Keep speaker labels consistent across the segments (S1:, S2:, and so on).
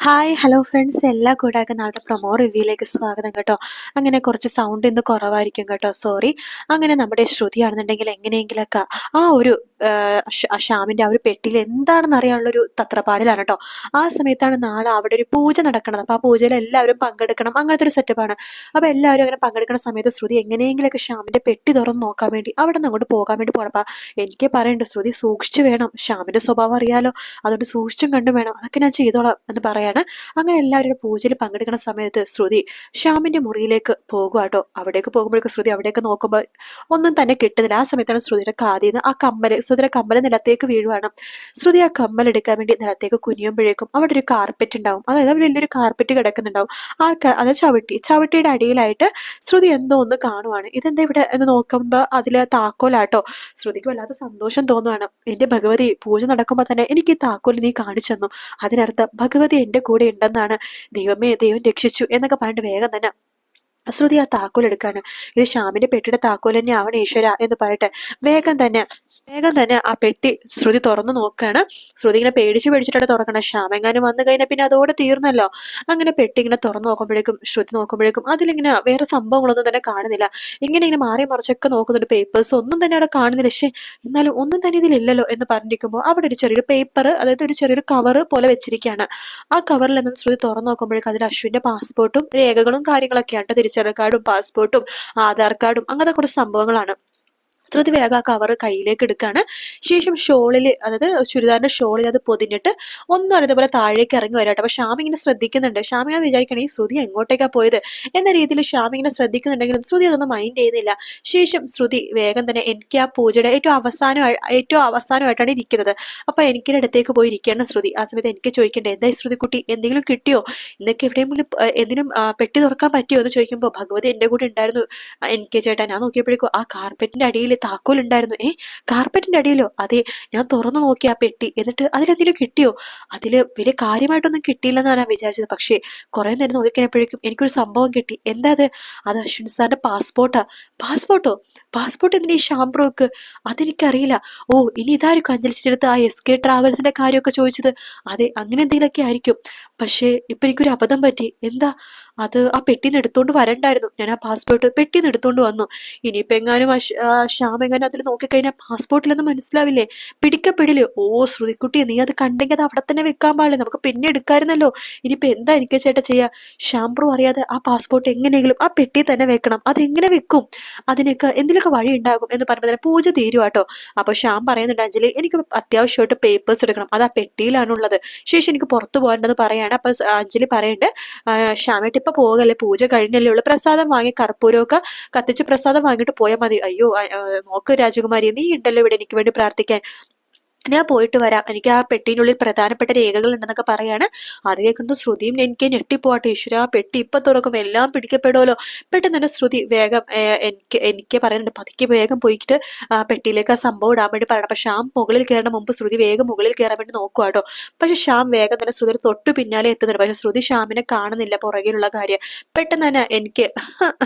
S1: Hi hello friends, എല്ലാ കൂടാതെ നാളത്തെ പ്രൊമോ റിവ്യൂയിലേക്ക് സ്വാഗതം കേട്ടോ. അങ്ങനെ കുറച്ച് സൗണ്ട് ഇന്ന് കുറവായിരിക്കും കേട്ടോ, സോറി. അങ്ങനെ നമ്മുടെ ശ്രുതിയാണെന്നുണ്ടെങ്കിൽ എങ്ങനെയെങ്കിലൊക്കെ ആ ഒരു ഷ്യാമിന്റെ ആ ഒരു പെട്ടിയിൽ എന്താണെന്ന് അറിയാനുള്ളൊരു തത്രപ്പാടിലാണ് കേട്ടോ. ആ സമയത്താണ് നാളെ അവിടെ ഒരു പൂജ നടക്കുന്നത്. അപ്പൊ ആ പൂജയിൽ എല്ലാവരും പങ്കെടുക്കണം, അങ്ങനത്തെ ഒരു സെറ്റപ്പാണ്. അപ്പൊ എല്ലാവരും അങ്ങനെ പങ്കെടുക്കുന്ന സമയത്ത് ശ്രുതി എങ്ങനെയെങ്കിലൊക്കെ ഷ്യാമിന്റെ പെട്ടി തുറന്ന് നോക്കാൻ വേണ്ടി അവിടെ നിന്ന് അങ്ങോട്ട് പോകാൻ വേണ്ടി പോകണം. അപ്പൊ എനിക്ക് പറയണ്ട്, ശ്രുതി സൂക്ഷിച്ചു വേണം, ഷ്യാമിന്റെ സ്വഭാവം അറിയാലോ, അതുകൊണ്ട് സൂക്ഷിച്ചും കണ്ടും വേണം, അതൊക്കെ ഞാൻ ചെയ്തോളാം എന്ന് പറയാണ്. അങ്ങനെ എല്ലാവരുടെ പൂജയിൽ പങ്കെടുക്കുന്ന സമയത്ത് ശ്രുതി ശ്യാമിന്റെ മുറിയിലേക്ക് പോകുവാട്ടോ. അവിടേക്ക് പോകുമ്പോഴേക്കും ശ്രുതി അവിടേക്ക് നോക്കുമ്പോൾ ഒന്നും തന്നെ കിട്ടുന്നില്ല. ആ സമയത്താണ് ശ്രുതിയുടെ കാതിൽ നിന്ന് ശ്രുതിയുടെ കമ്മല് നിലത്തേക്ക് വീഴുവാണ്. ശ്രുതി ആ കമ്മൽ എടുക്കാൻ വേണ്ടി നിലത്തേക്ക് കുനിയുമ്പോഴേക്കും അവിടെ ഒരു കാർപ്പറ്റ് ഉണ്ടാവും, അതായത് അവിടെ വലിയൊരു കാർപ്പറ്റ് കിടക്കുന്നുണ്ടാവും. അത് ചവിട്ടിയുടെ അടിയിലായിട്ട് ശ്രുതി എന്തോ ഒന്ന് കാണുവാണ്. ഇതെന്താ ഇവിടെ എന്ന് നോക്കുമ്പോൾ അതിലെ താക്കോലാട്ടോ. ശ്രുതിക്ക് വല്ലാത്ത സന്തോഷം തോന്നുവാണ്. എന്റെ ഭഗവതി, പൂജ നടക്കുമ്പോൾ തന്നെ എനിക്ക് ഈ താക്കോൽ നീ കാണിച്ചു തന്നു, അതിനർത്ഥം ഭഗവതി എന്റെ കൂടെ ഉണ്ടെന്നാണ്. ദൈവമേ, ദൈവം രക്ഷിച്ചു എന്നൊക്കെ പറഞ്ഞിട്ട് വേഗം തന്നെ ശ്രുതി ആ താക്കോൽ എടുക്കാണ്. ഇത് ഷ്യാമിന്റെ പെട്ടിയുടെ താക്കോൽ തന്നെ ആവണം ഈശ്വര എന്ന് പറയട്ടെ. വേഗം തന്നെ ആ പെട്ടി ശ്രുതി തുറന്നു നോക്കാണ്. ശ്രുതി ഇങ്ങനെ പേടിച്ചിട്ടാണ് തുറക്കണം. ശ്യാമെങ്ങാനും വന്നു കഴിഞ്ഞാൽ പിന്നെ അതോടെ തീർന്നല്ലോ. അങ്ങനെ പെട്ടി ഇങ്ങനെ തുറന്നു നോക്കുമ്പോഴേക്കും അതിലിങ്ങനെ വേറെ സംഭവങ്ങളൊന്നും തന്നെ കാണുന്നില്ല. ഇങ്ങനെ മാറി മറിച്ചൊക്കെ നോക്കുന്നുണ്ട്, പേപ്പേഴ്സ് ഒന്നും തന്നെ അവിടെ കാണുന്നില്ല. പക്ഷേ എന്നാലും ഒന്നും തന്നെ ഇതിലില്ലല്ലോ എന്ന് പറഞ്ഞിരിക്കുമ്പോൾ അവിടെ ഒരു ചെറിയൊരു പേപ്പർ, അതായത് ഒരു ചെറിയൊരു കവർ പോലെ വെച്ചിരിക്കുകയാണ്. ആ കവറിൽ നിന്ന് ശ്രുതി തുറന്നു നോക്കുമ്പോഴേക്കും അതിൽ അശ്വിന്റെ പാസ്പോർട്ടും രേഖകളും കാര്യങ്ങളൊക്കെയാണ്, തിരിച്ചറിയൽ കാർഡും പാസ്പോർട്ടും ആധാർ കാർഡും അങ്ങനത്തെ കുറച്ച് സംഭവങ്ങളാണ്. ശ്രുതി വേഗം ആ കവർ കയ്യിലേക്ക് എടുക്കാണ്. ശേഷം ഷോളിൽ, അതായത് ചുരിദാറിന്റെ ഷോളിൽ അത് പൊതിഞ്ഞിട്ട് ഒന്നും അറിയതുപോലെ താഴേക്ക് ഇറങ്ങി വരാട്ടെ. അപ്പൊ ഷ്യാം ഇങ്ങനെ ശ്രദ്ധിക്കുന്നുണ്ട്. ഷ്യാം ഇങ്ങനെ വിചാരിക്കണേ ഈ ശ്രുതി എങ്ങോട്ടേക്കാ പോയത് എന്ന രീതിയിൽ ഷ്യാം ഇങ്ങനെ ശ്രദ്ധിക്കുന്നുണ്ടെങ്കിലും ശ്രുതി അതൊന്നും മൈൻഡ് ചെയ്യുന്നില്ല. ശേഷം ശ്രുതി വേഗം തന്നെ എനിക്ക് ആ പൂജയുടെ ഏറ്റവും അവസാനമായിട്ടാണ് ഇരിക്കുന്നത്. അപ്പൊ എനിക്കിന്റെ അടുത്തേക്ക് പോയി ഇരിക്കുകയാണ് ശ്രുതി. ആ സമയത്ത് എനിക്ക് ചോദിക്കണ്ടേ, എന്തായി ശ്രുതി കുട്ടി, എന്തെങ്കിലും കിട്ടിയോ, ഇന്നൊക്കെ എവിടെയെങ്കിലും എന്തിനും പെട്ടി തുറക്കാൻ പറ്റിയോ എന്ന് ചോദിക്കുമ്പോൾ ഭഗവതി എന്റെ കൂടെ ഉണ്ടായിരുന്നു എനിക്ക് ചേട്ടാ. ഞാൻ നോക്കിയപ്പോഴേക്കും ആ കാർപ്പറ്റിന്റെ അടിയിൽ താക്കോൽ ഉണ്ടായിരുന്നു. കാർപ്പറ്റിന്റെ അടിയിലോ? അതെ, ഞാൻ തുറന്നു നോക്കി ആ പെട്ടി, എന്നിട്ട് അതിലെന്തെങ്കിലും കിട്ടിയോ? അതില് വലിയ കാര്യമായിട്ടൊന്നും കിട്ടിയില്ലെന്നാണ് ഞാൻ വിചാരിച്ചത്. പക്ഷേ കുറെ നേരം നോക്കിക്കഴിഞ്ഞപ്പോഴേക്കും എനിക്കൊരു സംഭവം കിട്ടി. എന്താ അത്? അത് അശ്വിൻ സാറിന്റെ പാസ്പോർട്ടാ. പാസ്പോർട്ടോ? പാസ്പോർട്ട് എന്തിനാ ഈ ഷാംബ്രോക്ക്? അതെനിക്കറിയില്ല. ഓ, ഇനി ഇതായിരിക്കും അഞ്ജലി ചേച്ചി ആ SK ട്രാവൽസിന്റെ കാര്യമൊക്കെ ചോദിച്ചത്. അതെ, അങ്ങനെ എന്തെങ്കിലുമൊക്കെ ആയിരിക്കും. പക്ഷേ ഇപ്പൊ എനിക്കൊരു അബദ്ധം പറ്റി. എന്താ? അത് ആ പെട്ടിന്ന് എടുത്തോണ്ട് വരണ്ടായിരുന്നു. ഞാൻ ആ പാസ്പോർട്ട് പെട്ടിന്ന് എടുത്തോണ്ട് വന്നു. ഇനിയിപ്പോ എങ്ങാനും ഷ്യാം എങ്ങാനും അതിൽ നോക്കിക്കഴിഞ്ഞാൽ പാസ്പോർട്ടിലൊന്നും മനസ്സിലാവില്ലേ, പിടിക്കപ്പെടില്ലേ? ഓ ശ്രുതിക്കുട്ടി, നീ അത് കണ്ടെങ്കിൽ അത് അവിടെ തന്നെ വെക്കാൻ പാടില്ല, നമുക്ക് പിന്നെ എടുക്കാമായിരുന്നല്ലോ. ഇനിയിപ്പോ എന്താ എനിക്ക് ചേട്ടാ ചെയ്യാ? ഷാംപ്രൂ അറിയാതെ ആ പാസ്പോർട്ട് എങ്ങനെയെങ്കിലും ആ പെട്ടി തന്നെ വെക്കണം. അതെങ്ങനെ വെക്കും? അതിനൊക്കെ എന്തിനൊക്കെ വഴി ഉണ്ടാകും എന്ന് പറയുമ്പോൾ തന്നെ പൂജ തീരുവാട്ടോ. അപ്പൊ ഷ്യാം പറയുന്നുണ്ട്, അഞ്ജലി എനിക്ക് അത്യാവശ്യമായിട്ട് പേപ്പേഴ്സ് എടുക്കണം, അത് ആ പെട്ടിയിലാണുള്ളത്. ശേഷം എനിക്ക് പുറത്തു പോകേണ്ടത് പറയാണ്. അപ്പൊ അഞ്ജലി പറയുന്നുണ്ട്, ഷ്യാമായിട്ട് ഇപ്പൊ പോകല്ലേ, പൂജ കഴിഞ്ഞല്ലേ ഉള്ളൂ, പ്രസാദം വാങ്ങി കർപ്പൂരമൊക്കെ കത്തിച്ച് പ്രസാദം വാങ്ങിട്ട് പോയാൽ മതി. അയ്യോ, നോക്ക് രാജകുമാരി, നീ ഉണ്ടല്ലോ ഇവിടെ എനിക്ക് വേണ്ടി പ്രാർത്ഥിക്കാൻ, ഞാൻ പോയിട്ട് വരാം, എനിക്ക് ആ പെട്ടിനുള്ളിൽ പ്രധാനപ്പെട്ട രേഖകൾ ഉണ്ടെന്നൊക്കെ പറയാണ്. അത് കേൾക്കുന്നത് ശ്രുതിയും എനിക്ക് ഞെട്ടിപ്പോട്ടെ. ഈശ്വര, പെട്ടി ഇപ്പൊ തുറക്കും, എല്ലാം പിടിക്കപ്പെടുമല്ലോ. പെട്ടെന്ന് തന്നെ ശ്രുതി വേഗം എനിക്ക് പറയുന്നുണ്ട്, പതുക്കെ വേഗം പോയിട്ട് പെട്ടിയിലേക്ക് ആ സംഭവം ഇടാൻ വേണ്ടി പറയണം. അപ്പൊ ഷ്യാം മുകളിൽ കയറുന്ന മുമ്പ് ശ്രുതി വേഗം മുകളിൽ കയറാൻ വേണ്ടി നോക്കുവാട്ടോ. പക്ഷെ ഷ്യാം വേഗം തന്നെ ശ്രുതി തൊട്ടു പിന്നാലെ എത്തുന്നുണ്ട്. പക്ഷെ ശ്രുതി ഷ്യാമിനെ കാണുന്നില്ല, പുറകിലുള്ള കാര്യം. പെട്ടെന്ന് തന്നെ എനിക്ക്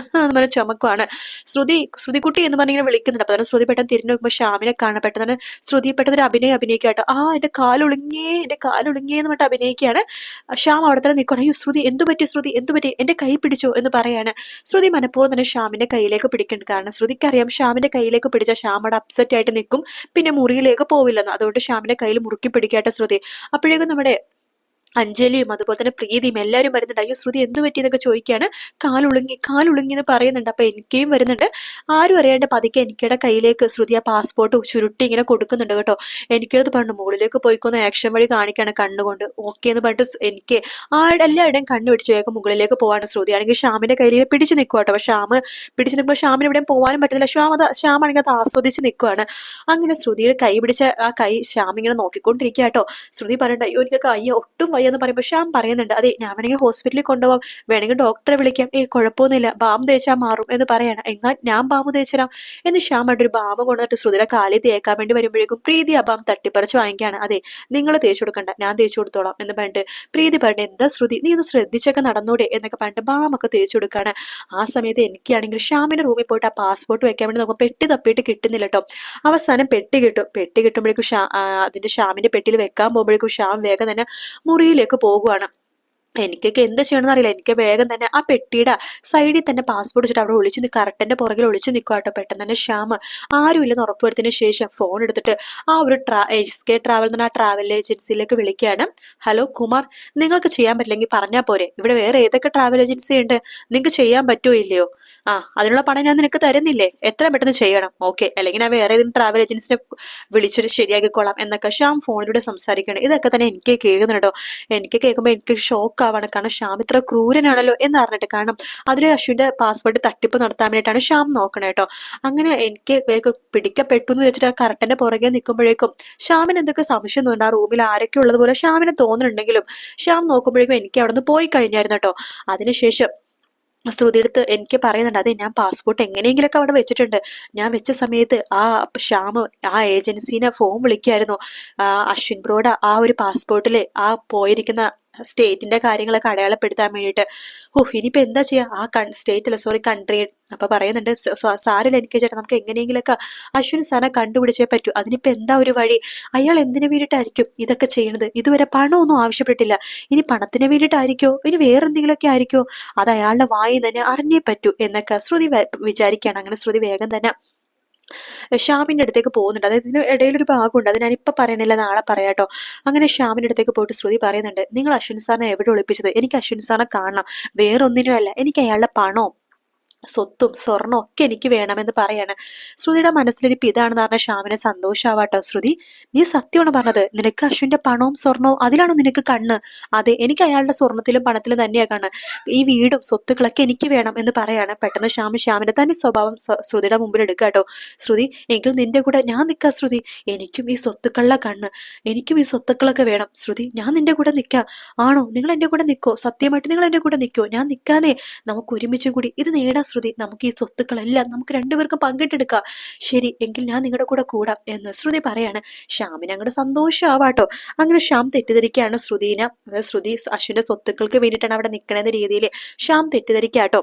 S1: ചുമക്കുവാണ്. ശ്രുതിക്കുട്ടി എന്ന് പറഞ്ഞിങ്ങനെ വിളിക്കുന്നുണ്ട്. അപ്പൊ തന്നെ ശ്രുതി പെട്ടെന്ന് തിരിഞ്ഞു നോക്കുമ്പോൾ ഷ്യാമിനെ കാണാൻ. പെട്ടെന്ന് ശ്രുതി പെട്ടെന്ന് ഒരു അഭിനയിക്കാട്ടോ. എന്റെ കാലുളുങ്ങിയേ എന്ന് പറഞ്ഞിട്ട് അഭിനയിക്കുകയാണ്. ഷ്യാം അവിടെ തന്നെ നിൽക്കണം. അയ്യോ ശ്രുതി, എന്തു പറ്റി, എന്റെ കൈ പിടിച്ചോ എന്ന് പറയാണ്. ശ്രുതി മനഃപൂർവ്വം തന്നെ ഷ്യാമിന്റെ കയ്യിലേക്ക് പിടിക്കുന്നുണ്ട്. കാരണം ശ്രുതിക്കറിയാം ഷ്യാമിന്റെ കയ്യിലേക്ക് പിടിച്ച ഷ്യാം അവിടെ അപ്സെറ്റ് ആയിട്ട് നിൽക്കും, പിന്നെ മുറിയിലേക്ക് പോവില്ലെന്ന്. അതുകൊണ്ട് ഷ്യാമിന്റെ കയ്യിൽ മുറുക്കി പിടിക്കാട്ടെ ശ്രുതി. അപ്പോഴേക്കും നമ്മുടെ അഞ്ജലിയും അതുപോലെ തന്നെ പ്രീതിയും എല്ലാവരും വരുന്നുണ്ട്. അയ്യോ ശ്രുതി എന്ത് പറ്റി എന്നൊക്കെ ചോദിക്കുകയാണ്. കാലുളുങ്ങി എന്ന് പറയുന്നുണ്ട്. അപ്പൊ എനിക്കും വരുന്നുണ്ട്. ആരും അറിയാണ്ട് പതുക്കെ എനിക്കടെ കയ്യിലേക്ക് ശ്രുതി ആ പാസ്പോർട്ട് ചുരുട്ടി ഇങ്ങനെ കൊടുക്കുന്നുണ്ട് കേട്ടോ. എനിക്കത് പറഞ്ഞു, മുകളിലേക്ക് പോയിക്കൊന്ന് ആക്ഷൻ വഴി കാണിക്കാണ് കണ്ണുകൊണ്ട്. ഓക്കെ എന്ന് പറഞ്ഞിട്ട് എനിക്ക് എല്ലാവരുടെയും കണ്ണു പിടിച്ച് വേഗം മുകളിലേക്ക് പോവാണ്. ശ്രുതി ആണെങ്കിൽ ഷ്യാമിന്റെ കയ്യിൽ പിടിച്ച് നിൽക്കുക കേട്ടോ. അപ്പൊ പിടിച്ച് നിൽക്കുമ്പോൾ ഷ്യാമിന് എവിടെയും പോകാനും പറ്റുന്നില്ല. ഷ്യാമാണെങ്കിൽ അത് ആസ്വദിച്ച് നിൽക്കുവാണ്. അങ്ങനെ ശ്രുതിയുടെ കൈ പിടിച്ച ആ കൈ ഷ്യാം ഇങ്ങനെ നോക്കിക്കൊണ്ടിരിക്കുക കേട്ടോ. ശ്രുതി പറയണ്ട, അയ്യോ എനിക്ക് കൈ ഒട്ടും വയ്യെന്ന് പറയുമ്പോൾ ഷ്യാം പറയുന്നുണ്ട്, അതെ ഞാൻ വേണമെങ്കിൽ ഹോസ്പിറ്റലിൽ കൊണ്ടുപോകാം, വേണമെങ്കിൽ ഡോക്ടറെ വിളിക്കാം, കുഴപ്പമൊന്നുമില്ല, ബാം തേച്ചാൽ മാറും എന്ന് പറയണം. എന്നാൽ ഞാൻ ബാം തേച്ചരാം എന്ന് ഷ്യാം ആയിട്ട് ഒരു ബാം കൊണ്ടുവന്നിട്ട് ശ്രുതിയുടെ കാലിൽ തേക്കാൻ വേണ്ടി വരുമ്പോഴേക്കും പ്രീതി ആ ബാം തട്ടിപ്പറിച്ച് വാങ്ങിക്കുകയാണ്. അതെ, നിങ്ങൾ തേച്ചു കൊടുക്കണ്ട, ഞാൻ തേച്ചു കൊടുത്തോളാം എന്ന് പറഞ്ഞിട്ട് പ്രീതി പറഞ്ഞു, എന്താ ശ്രുതി, നീ ഒന്ന് ശ്രദ്ധിച്ചൊക്കെ നടന്നൂടെ എന്നൊക്കെ പറഞ്ഞിട്ട് ബാമൊക്കെ തേച്ചു കൊടുക്കുകയാണ്. ആ സമയത്ത് എനിക്കാണെങ്കിൽ ഷ്യാമിന്റെ റൂമിൽ പോയിട്ട് ആ പാസ്പോർട്ട് വെക്കാൻ വേണ്ടി നോക്കുമ്പോൾ പെട്ടി തപ്പിയിട്ട് കിട്ടുന്നില്ല കേട്ടോ. അവസാനം പെട്ടി കിട്ടുമ്പോഴേക്കും അതിന്റെ ഷ്യാമിന്റെ പെട്ടിയിൽ വെക്കാൻ പോകുമ്പോഴേക്കും ഷ്യാം വേഗം തന്നെ മുറിയിലേക്ക് പോകുവാണ്. എനിക്കൊക്കെ എന്ത് ചെയ്യണമെന്ന് അറിയില്ല. എനിക്ക് വേഗം തന്നെ ആ പെട്ടിയുടെ സൈഡിൽ തന്നെ പാസ്പോർട്ട് വെച്ചിട്ട് അവിടെ ഒളിച്ചു നിൽക്കുക, കറക്റ്റിന്റെ പുറകിൽ ഒളിച്ചു നിൽക്കുക കേട്ടോ. പെട്ടെന്ന് തന്നെ ശ്യാം ആരുമില്ലെന്ന് ഉറപ്പുവരുത്തിയതിനു ശേഷം ഫോൺ എടുത്തിട്ട് ആ ഒരു SK ട്രാവൽ എന്ന ആ ട്രാവൽ ഏജൻസിയിലേക്ക് വിളിക്കുകയാണ്. ഹലോ കുമാർ, നിങ്ങൾക്ക് ചെയ്യാൻ പറ്റില്ലെങ്കിൽ പറഞ്ഞാൽ പോരെ, ഇവിടെ വേറെ ഏതൊക്കെ ട്രാവൽ ഏജൻസി ഉണ്ട്, നിങ്ങൾക്ക് ചെയ്യാൻ പറ്റുമോ ഇല്ലയോ? അതിനുള്ള പണം ഞാൻ നിനക്ക് തരുന്നില്ലേ, എത്രയും പെട്ടെന്ന് ചെയ്യണം. ഓക്കെ, അല്ലെങ്കിൽ ഞാൻ വേറെ ഏതെങ്കിലും ട്രാവൽ ഏജൻസിനെ വിളിച്ചിട്ട് ശരിയാക്കിക്കോളാം എന്നൊക്കെ ശ്യാം ഫോണിലൂടെ സംസാരിക്കണം. ഇതൊക്കെ തന്നെ എനിക്ക് കേൾക്കുന്നുണ്ടോ. എനിക്ക് കേൾക്കുമ്പോൾ എനിക്ക് ഷോക്ക് ആവാണ്. കാരണം ശ്യാം ഇത്ര ക്രൂരനാണല്ലോ എന്ന് അറിഞ്ഞിട്ട്. കാരണം അതിലെ അശ്വിന്റെ പാസ്വേഡ് തട്ടിപ്പ് നടത്താൻ വേണ്ടിയിട്ടാണ് ശ്യാം നോക്കണേ കേട്ടോ. അങ്ങനെ എനിക്ക് വേഗം പിടിക്കപ്പെട്ടു എന്ന് വെച്ചിട്ട് ആ കറക്റ്റന്റെ പുറകെ നിൽക്കുമ്പോഴേക്കും ശ്യാമിന് എന്തൊക്കെ സംശയം തോന്നുന്നു. ആ റൂമിൽ ആരൊക്കെ ഉള്ളതുപോലെ ശ്യാമിന് തോന്നുന്നുണ്ടെങ്കിലും ശ്യാം നോക്കുമ്പോഴേക്കും എനിക്ക് അവിടെ നിന്ന് പോയി കഴിഞ്ഞായിരുന്നു കേട്ടോ. അതിനുശേഷം ശ്രുതിയെടുത്ത് എനിക്ക് പറയുന്നുണ്ട്, അതെ ഞാൻ പാസ്പോർട്ട് എങ്ങനെയെങ്കിലൊക്കെ അവിടെ വെച്ചിട്ടുണ്ട്. ഞാൻ വെച്ച സമയത്ത് ആ ശ്യാമ് ആ ഏജൻസീനെ ഫോൺ വിളിക്കായിരുന്നു. അശ്വിൻ ബ്രോയുടെ ആ ഒരു പാസ്പോർട്ടില് ആ പോയിരിക്കുന്ന സ്റ്റേറ്റിന്റെ കാര്യങ്ങളൊക്കെ അടയാളപ്പെടുത്താൻ വേണ്ടിയിട്ട്. ഇനിയിപ്പോ എന്താ ചെയ്യാ, ആ സ്റ്റേറ്റ് അല്ല, സോറി, കൺട്രി. അപ്പൊ പറയുന്നുണ്ട്, സാരില്ല എനിക്ക് ചേട്ടാ, നമുക്ക് എങ്ങനെയെങ്കിലൊക്കെ അശ്വിൻ സാറിനെ കണ്ടുപിടിച്ചേ പറ്റൂ. അതിനിപ്പോ എന്താ ഒരു വഴി? അയാൾ എന്തിനു വേണ്ടിയിട്ടായിരിക്കും ഇതൊക്കെ ചെയ്യണത്? ഇതുവരെ പണമൊന്നും ആവശ്യപ്പെട്ടില്ല. ഇനി പണത്തിന് വേണ്ടിയിട്ടായിരിക്കോ, ഇനി വേറെന്തെങ്കിലുമൊക്കെ ആയിരിക്കോ? അത് അയാളുടെ വായിൽ തന്നെ അറിഞ്ഞേ പറ്റൂ എന്നൊക്കെ ശ്രുതി വിചാരിക്കുകയാണ്. അങ്ങനെ ശ്രുതി വേഗം തന്നെ ശ്യാമിന്റെ അടുത്തേക്ക് പോകുന്നുണ്ട്. അതായത് ഇതിന് ഇടയിലൊരു ഭാഗമുണ്ട്, അത് ഞാനിപ്പോ പറയണില്ല, നാളെ പറയാട്ടോ. അങ്ങനെ ശ്യാമിന്റെ അടുത്തേക്ക് പോയിട്ട് ശ്രുതി പറയുന്നുണ്ട്, നിങ്ങൾ അശ്വിൻ സാറിനെ എവിടെ ഒളിപ്പിച്ചത്? എനിക്ക് അശ്വിൻ സാറിനെ കാണണം, വേറൊന്നിനും അല്ല, എനിക്ക് അയാളുടെ പണവും സ്വത്തും സ്വർണ്ണവും ഒക്കെ എനിക്ക് വേണമെന്ന് പറയാണ്. ശ്രുതിയുടെ മനസ്സിലിരിപ്പ് ഇതാണെന്ന് പറഞ്ഞ ശ്യാമിനെ സന്തോഷാവാട്ടോ. ശ്രുതി, നീ സത്യമാണ് പറഞ്ഞത്, നിനക്ക് അശ്വിന്റെ പണവും സ്വർണവും അതിലാണോ നിനക്ക് കണ്ണ്? അതെ, എനിക്ക് അയാളുടെ സ്വർണത്തിലും പണത്തിലും തന്നെയാ കണ്ണ്. ഈ വീടും സ്വത്തുക്കളൊക്കെ എനിക്ക് വേണം എന്ന് പറയാണ്. പെട്ടെന്ന് ശ്യാമിന്റെ തന്നെ സ്വഭാവം ശ്രുതിയുടെ മുമ്പിൽ എടുക്കാട്ടോ. ശ്രുതി, എങ്കിൽ നിന്റെ കൂടെ ഞാൻ നിൽക്കാം. ശ്രുതി, എനിക്കും ഈ സ്വത്തുക്കളിലെ കണ്ണ്, എനിക്കും ഈ സ്വത്തുക്കളൊക്കെ വേണം. ശ്രുതി, ഞാൻ നിന്റെ കൂടെ നിൽക്കാം. ആണോ, നിങ്ങൾ എന്റെ കൂടെ നിൽക്കോ? സത്യമായിട്ട് നിങ്ങൾ എന്റെ കൂടെ നിൽക്കോ? ഞാൻ നിൽക്കാനേ, നമുക്ക് ഒരുമിച്ചും കൂടി ഇത് നേടാം. ശ്രുതി, നമുക്ക് ഈ സ്വത്തുക്കളെല്ലാം നമുക്ക് രണ്ടുപേർക്കും പങ്കിട്ടെടുക്കാം. ശരി, എങ്കിൽ ഞാൻ നിങ്ങളുടെ കൂടെ കൂടാം എന്ന് ശ്രുതി പറയാണ്. ശ്യാമിന് അങ്ങോട്ട് സന്തോഷമാവാട്ടോ. അങ്ങനെ ശ്യാം തെറ്റിദ്ധരിക്കുകയാണ് ശ്രുതിനെ. ശ്രുതി അശ്വിന്റെ സ്വത്തുക്കൾക്ക് വേണ്ടിയിട്ടാണ് അവിടെ നിൽക്കണെന്ന രീതിയിൽ ശ്യാം തെറ്റിദ്ധരിക്കാട്ടോ.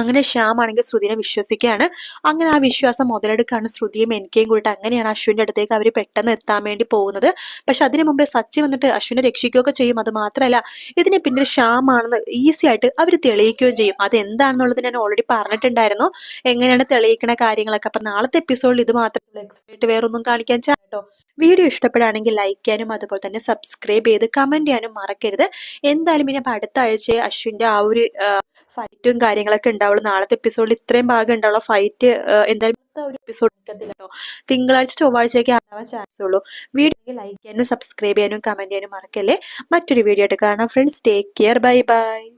S1: അങ്ങനെ ശ്യാം ആണെങ്കിൽ ശ്രുതിനെ വിശ്വസിക്കുകയാണ്. അങ്ങനെ ആ വിശ്വാസം മുതലെടുക്കാണ് ശ്രുതിയും എനിക്കയും കൂടിയിട്ട്. അങ്ങനെയാണ് അശ്വിന്റെ അടുത്തേക്ക് അവർ പെട്ടെന്ന് എത്താൻ വേണ്ടി പോകുന്നത്. പക്ഷെ അതിനു മുമ്പേ സച്ചി വന്നിട്ട് അശ്വിനെ രക്ഷിക്കുകയൊക്കെ ചെയ്യും. അത് മാത്രമല്ല, ഇതിന് പിന്നിൽ ശ്യാം ആണെന്ന് ഈസി ആയിട്ട് അവർ തെളിയിക്കുകയും ചെയ്യും. അത് എന്താണെന്നുള്ളത് ഞാൻ ഓൾറെഡി പറഞ്ഞിട്ടുണ്ടായിരുന്നു, എങ്ങനെയാണ് തെളിയിക്കണ കാര്യങ്ങളൊക്കെ. അപ്പൊ നാളത്തെ എപ്പിസോഡിൽ ഇത് മാത്രമല്ല, എക്സ്പെക്ട് വേറൊന്നും കാണിക്കാൻ ചാട്ടോ. വീഡിയോ ഇഷ്ടപ്പെടുകയാണെങ്കിൽ ലൈക്ക് ചെയ്യാനും അതുപോലെ തന്നെ സബ്സ്ക്രൈബ് ചെയ്ത് കമന്റ് ചെയ്യാനും മറക്കരുത്. എന്തായാലും ഇനി അടുത്ത ആഴ്ച അശ്വിന്റെ ആ ഒരു ഫൈറ്റും കാര്യങ്ങളൊക്കെ ഉണ്ടാവുള്ളൂ. നാളത്തെ എപ്പിസോഡിൽ ഇത്രയും ഭാഗം ഉണ്ടാവുള്ള ഫൈറ്റ് എന്തായാലും ഒരു എപ്പിസോഡ് എടുക്കത്തില്ല കേട്ടോ. തിങ്കളാഴ്ച ചൊവ്വാഴ്ചയൊക്കെ ആവാൻ ചാൻസ് ഉള്ളൂ. വീഡിയോ ലൈക്ക് ചെയ്യാനും സബ്സ്ക്രൈബ് ചെയ്യാനും കമന്റ് ചെയ്യാനും മറക്കല്ലേ. മറ്റൊരു വീഡിയോ ആയിട്ട് കാണാം friends. Take care, bye bye.